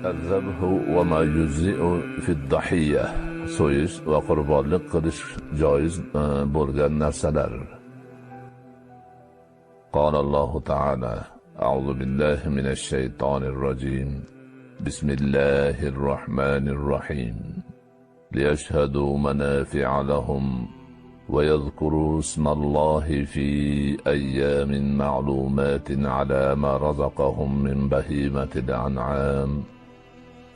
الذبح وما يجزئ في الضحية so'yish va qurbonlik qilish joiz bo'lgan narsalar. قال الله تعالى أعوذ بالله من الشيطان الرجيم بسم الله الرحمن الرحيم ليشهدوا منافع لهم ويذكروا اسم الله في أيام معلومات على ما رزقهم من بهيمة الأنعام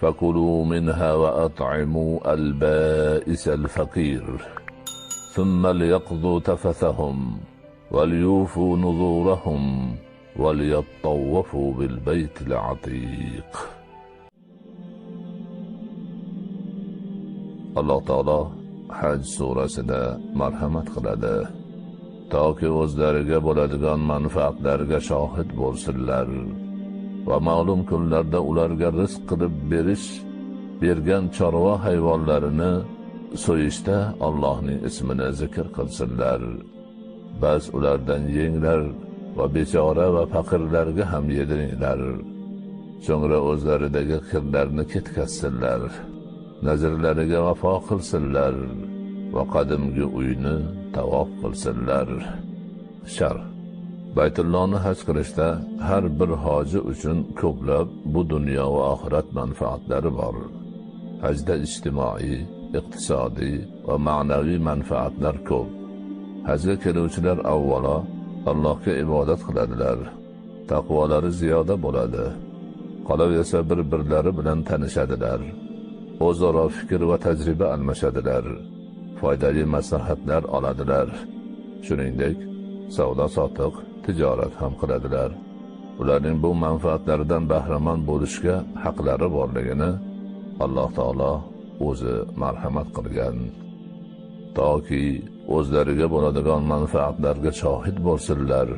فكلوا منها وأطعموا البائس الفقير ثم ليقضوا تفثهم وليوفوا نذورهم وليطوفوا بالبيت العتيق. Allah Taala Haj surasida marhamat qiladi. Toki o'zlariga bo'ladigan manfaatlarga shohid bo'lsinlar va ma'lum kunlarda ularga rizq qilib bergan chorva hayvonlarini so'yishda Allohning ismini zikr qilsinlar. Bas ulardan yenglar va bechora va faqirlarga ham yediringlar. So'ngra o'zlaridagi kirlarni ketkazsinlar. Nazrlariga vafo qilsinlar va qadimgi uyni tavof qilsinlar. Sharh. Baytullohni haj qilishda har bir hoji uchun ko'plab bu dunyo va oxirat manfaatlari bor. Hajda ijtimoiy, iqtisodiy va ma'naviy manfaatlar ko'p. Hajga keluvchilar avvalo Allohga ibodat qiladilar. Taqvolari ziyoda bo'ladi. Qolaversa bir-birlari bilan tanishadilar. O'zaro fikr va tajriba almashadilar. Foydali maslahatlar oladilar. Shuningdek, savdo-sotiq, tijorat ham qiladilar. Ularning bu manfaatlaridan bahramand bo'lishga haqlari borligini Alloh taolo o'zi marhamat qilgan. Toki o'zlariga bo'ladigan manfaatlarga shohid bo'lsinlar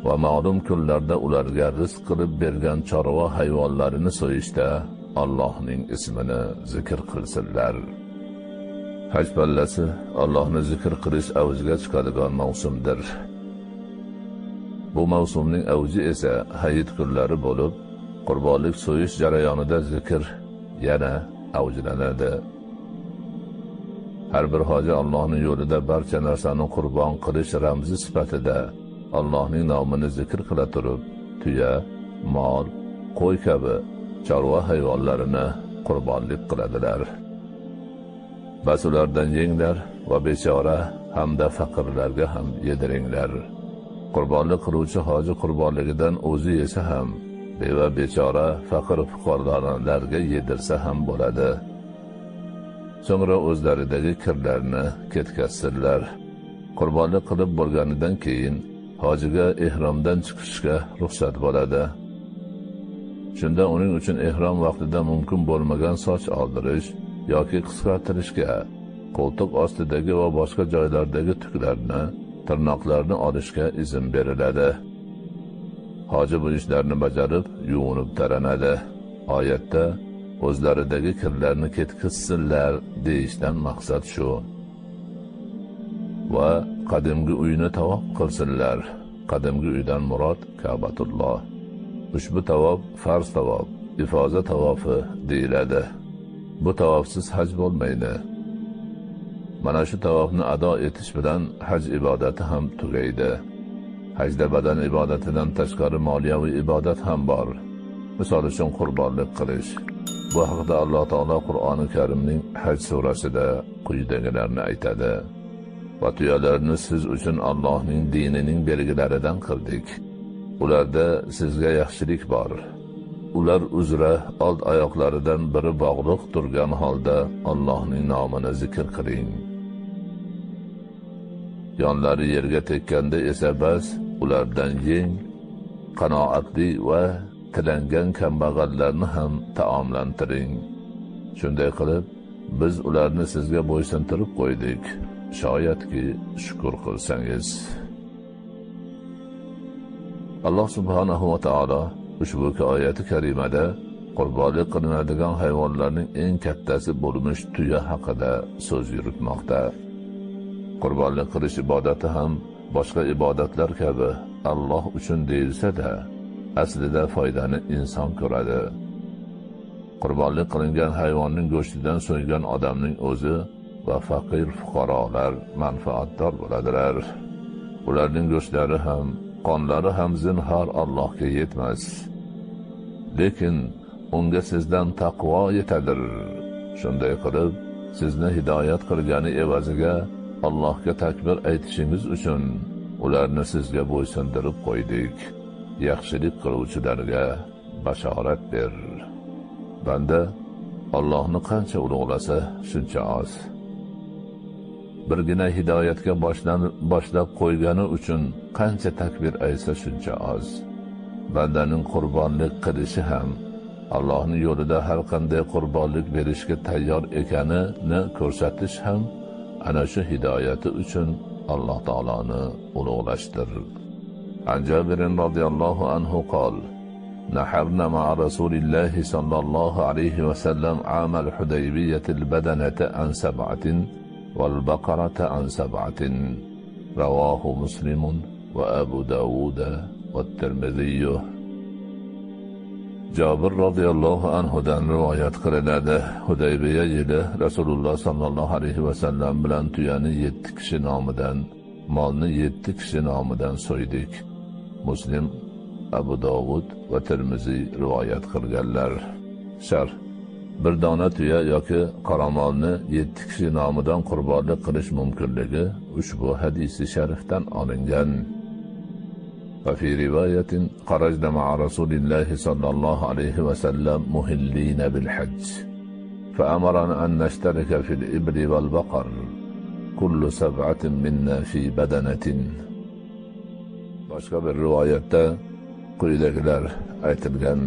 va ma'lum kunlarda ularga rizq qilib bergan chorva hayvonlarini so'yishda Allohning ismini zikr qilsinlar. Haj pallasi Allohni zikr qilish avjiga chiqadigan mavsumdir. Bu mavsumning avji esa hayit kunlari bo'lib, qurbonlik so'yish jarayonida zikr yana avjlanadi. Har bir hoji Allohning yo'lida barcha narsani qurbon qilish ramzi sifatida Allohning nomini zikr qila turib, tuya, mol, qo'y kabi chorva hayvonlarini qurbonlik qiladilar. Bas ulardan yenglar va bechora hamda faqirlarga ham yediringlar. Qurbonlik qiluvchi hoji qurbonligidan o'zi yesa ham, beva bechora faqir fuqarolarga yedirsa ham bo'ladi. So'ngra o'zlaridagi kirlarni ketkazsinlar. Qurbonlik qilib bo'lganidan keyin hojiga ihromdan chiqishga ruxsat bo'ladi. Shunda uning uchun ihrom vaqtida mumkin bo'lmagan soch oldirish yoki qisqartirishga, qo'ltiq ostidagi va boshqa joylardagi tuklarni, tirnoqlarni olishga izn beriladi. Hoji bu ishlarni bajarib, yuvinib taranadi. Oyatda o'zlaridagi kirlarni ketkazsinlar deyishdan maqsad shu. Va qadimgi uyni tavof qilsinlar. Qadimgi uydan murod Ka'batulloh. Ushbu tavof farz tavof, ifoza tavofi deyiladi. Bu tavofsiz haj bo'lmaydi. Mana shu tavofni ado etish bilan haj ibodati ham tugaydi. Hajda badan ibodatidan tashqari moliyaviy ibodat ham bor. Misol uchun qurbonlik qilish. Bu haqda Alloh taolo Qur'oni Karimning Haj surasida quyidagilarni aytadi. Va tuyalarni siz uchun Allohning dinining belgilaridan qildik. Ularda sizga yaxshilik bor. Ular uzra old oyoqlaridan biri bog'liq turgan holda Allohning nomini zikr qiling. Yonlari yerga tekkanda esa bas ulardan yeng, qanoatli va tilangan kambag'allarni ham taomlantiring. Shunday qilib, biz ularni sizga bo'ysuntirib qo'ydik. Shoyatki shukr qilsangiz. Alloh subhanahu va taolo ushbu oyati karimada qurbonlik qilinadigan hayvonlarning eng kattasi bo'lmish tuya haqida so'z yuritmoqda. Qurbonlik qilish ibodati ham boshqa ibodatlar kabi Alloh uchun deyilsa-da, aslida foydani inson ko'radi. qurbonlik qilingan hayvonning go'shtidan so'ygan odamning o'zi va faqir fuqarolar manfaatdor bo'ladilar. Ularning go'shtlari ham, qonlari ham zinhor Allohga yetmas. Lekin unga sizdan taqvo yetadir. Shunday qilib, sizni hidoyat qilgani evaziga Allohga takbir aytishingiz uchun ularni sizga bo'ysundirib qo'ydik. Yaxshilik qiluvchilarga bashorat ber. Banda Allohni qancha ulug'lasa shuncha oz. Birgina hidoyatga boshlab qo'ygani uchun qancha takbir aytsa shuncha oz. Bandaning qurbonlik qilishi ham, Allohning yo'lida har qanday qurbonlik berishga tayyor ekanini ko'rsatish ham ana shu hidoyati uchun Alloh taoloni ulug'lashdir. An Jabir radhiyallohu anhu qol: نحرنا مع رسول الله صلى الله عليه وسلم عام الحديبية البدنة عن 7 والبقرة عن 7. رواه مسلم وأبو داود والترمذي. Jabir radhiyallohu anhudan rivoyat qilinadi. Hudaybiya yili Rasululloh sallallohu alayhi vasallam bilan tuyani 7 kishi nomidan, molni 7 kishi nomidan so'ydik. Muslim, Abu Dovud va Tirmiziy rivoyat qilganlar. Sharh: bir dona tuya yoki qoramolni 7 kishi nomidan qurbonlik qilish mumkinligi ushbu hadisi sharifdan olingan. وفي رواية خرجنا مع رسول الله صلى الله عليه وسلم مهلين بالحج فأمرنا أن نشترك في الإبل والبقر كل 7 منا في بدنة. Boshqa bir rivoyatda quyidagilar aytilgan: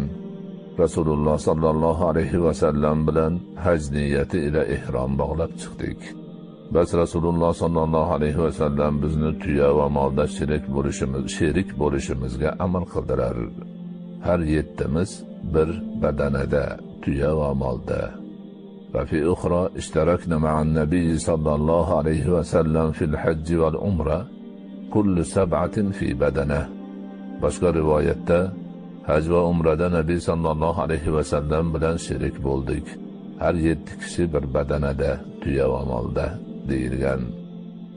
Rasululloh sallallohu alayhi vasallam bilan haj niyati ila ihrom bog'lab chiqdik. Bas Rasululloh sallallohu alayhi vasallam bizni tuya va molda sherik bo'lishimizga amr qildilar. Har 7miz bir badanada, tuya va molda. Va fi ukhra ishtarakna ma'an nabiy sallallohu alayhi vasallam fil hajj wal umra kullu 7 fi badana. Boshqa rivoyatda haj va umrada Nabiy sallallohu alayhi vasallam bilan sherik bo'ldik. Har 7 kishi bir badanada, tuya va molda deyilgan.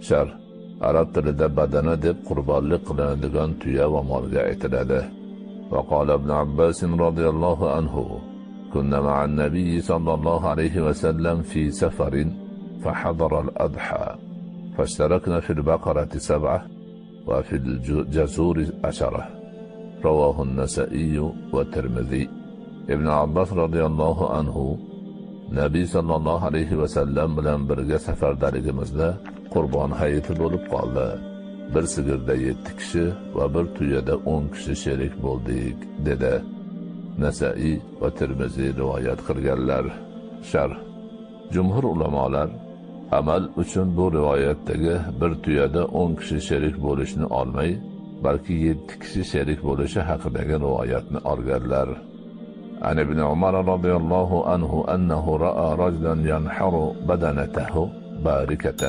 Sharh: arab tilida badana deb qurbonlik qilinadigan tuya va molga aytiladi. Va qala ibn Abbas radhiyallohu anhu: kunna ma'an nabiy sallallohu alayhi vasallam fi safarin fahadara al-adha fashtarakna fil baqarati 7 wa fil jazuri 10. Rawahu an-Nasa'i wa Tirmidhi. Ibn Abbas radhiyallohu anhu Nabiy sallallohu alayhi vasallam bilan birga safardaligimizda qurbon hayiti bo'lib qoldi. Bir sigirda 7 kishi va bir tuyada 10 kishi sherik bo'ldik, dedi. Nasa'i va Tirmiziy rivoyat qilganlar. Sharh: jumhur ulamolar amal uchun bu rivoyatdagi bir tuyada 10 kishi sherik bo'lishni olmay, balki 7 kishi sherik bo'lishi haqidagi rivoyatni olganlar. عن ابن عمر رضي الله عنه أنه رأى رجلا ينحر بدنته باركة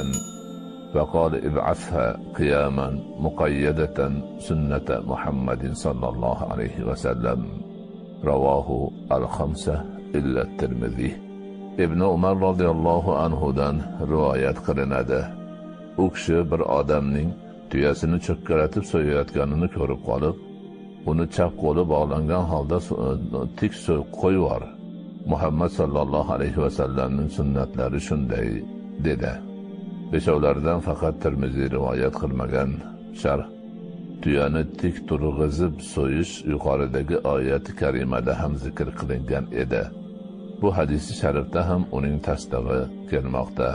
فقال ابعثها قياما مقيدة سنة محمد صلى الله عليه وسلم. رواه 5 إلا الترمذي. ابن عمر رضي الله عنه dan rivoyat qilinadi. U kishi bir odamning tuyasini cho'kkalatib so'yayotganini ko'rib qolib, uni chap qo'li bog'langan holda tik qo'yvar. Muhammad sallallohu alayhi vasallamning sunnatlari shunday, dedi. Beshovlardan faqat Tirmiziy rivoyat qilmagan. Sharh: tuyani tik turg'izib so'yish yuqoridagi oyati karimada ham zikr qilingan edi. Bu hadisi sharifda ham uning tasdig'i kelmoqda.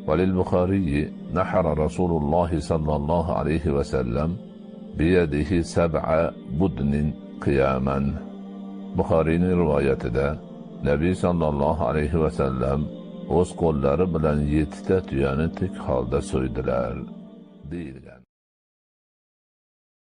Valil Buxoriy nahara Rasululloh sallallohu alayhi vasallam biyadihi 7 budnin qiyaman. Buxoriyning rivoyatida Nabiy sallallohu alayhi vasallam o'z qo'llari bilan 7 ta tuyani tik holda so'ydilar, deyilgan.